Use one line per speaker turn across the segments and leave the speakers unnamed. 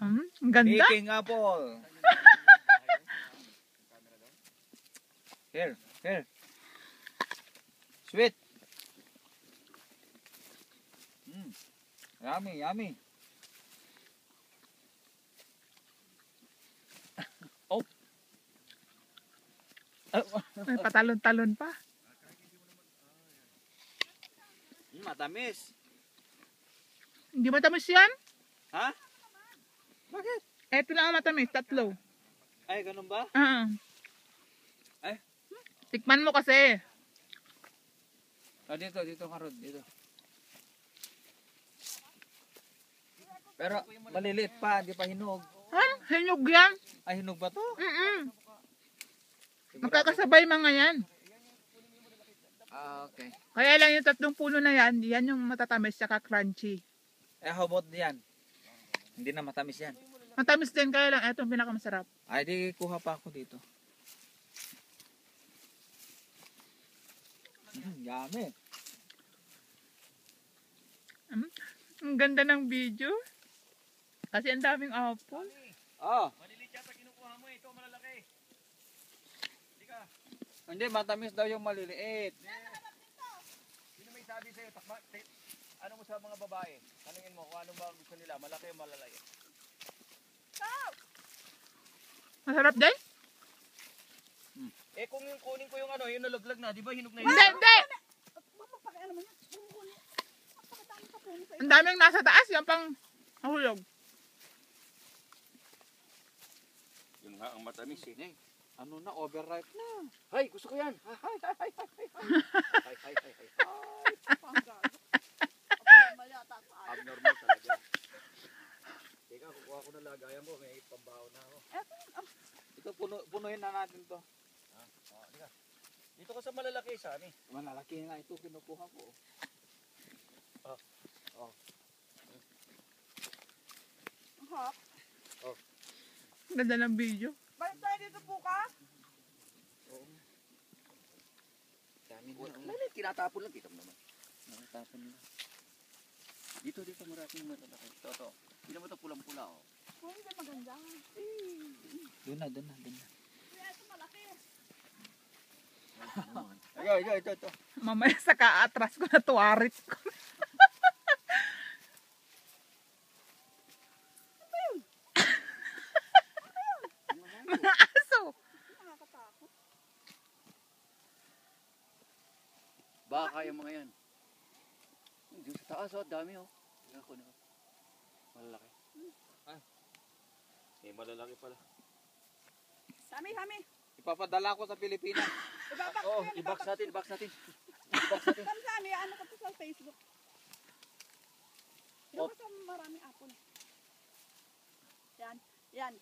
Ang ganda.
Baking apple. Here. Sweet. Yummy. Oh.
May patalon-talon pa.
Matamis.
Hindi matamis yan?
Ha? Bakit?
Eto lang ang matamis, 3.
Ay, ganun ba? Ay.
Tikman mo kasi.
Dito Karod, dito. Pero maliliit pa, di pa hinog.
Hinog yan.
Ay, hinog ba to?
Magkakasabay mga yan.
Okay.
Kaya lang yung 3 puno na yan, yan yung matatamis saka crunchy.
Eh, how about yan? Hindi na matamis yan.
Matamis din, kaya lang eto ang pinakamasarap.
Ay, di kuha pa ako dito. Yummy.
Ang ganda ng video. Kasi ang daming apple.
Maliliit yata kinukuha mo, ito malalaki. Hindi, matamis daw yung maliliit.
Sino may sabi sa'yo, ano mo sa mga babae? Tanungin mo kung ano ba gusto nila, malaki o malalaki.
Masarap din?
Eh kung yung kunin ko yung ano, yung nalaglag na, di ba hinog na yun?
Hindi! Ang daming nasa taas, yan pang nahulog.
Yun nga ang matamis eh.
Ano na, overripe na.
Hay, gusto ko yan. Hay. Abnormal talaga. Teka, kukuha ko na lagayan ko, may pambaho na ako.
Ito, punuhin na natin to.
Dito ka sa malalaki sa amin.
Malalaki nga ito, kinukuha ko.
Ganda ng video.
Balik tayo dito po ka?
Dami na.
Malit, tinatapon lang. Kita mo naman.
Nakatapon na.
Dito maraming malalaki. Ito. Hindi naman ito pulang-pula oh.
Kung hindi maganda.
Doon na.
Kaya ito malaki.
Ito.
Mamaya sa kaatras ko na tuwarit ko. Mga aso.
Nakakatakot.
Baka yung mga yan. Dito sa taas oh, dami oh. Ako na. Malalaki. Eh, malalaki pala.
Hami.
Ipapadala ko sa Pilipinas.
Oh, i-box natin.
Hami, ano ka to sa Facebook? Doon ka sa maraming apple. Yan.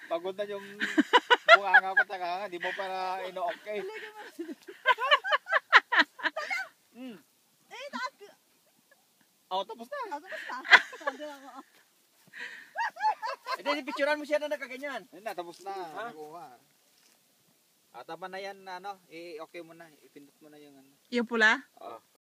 Pagod na yung bunganga ko taka, di mo para ino-okay.
Taas ko.
Tapos na.
Tapos na. Sabi ako.
Hindi, picturean mo siya na nakaganyan.
Ayun na, tapos na.
Ha?
Nakuha. Tama na yan, okay mo na. Ipindot mo na yung ano.
Yung pula?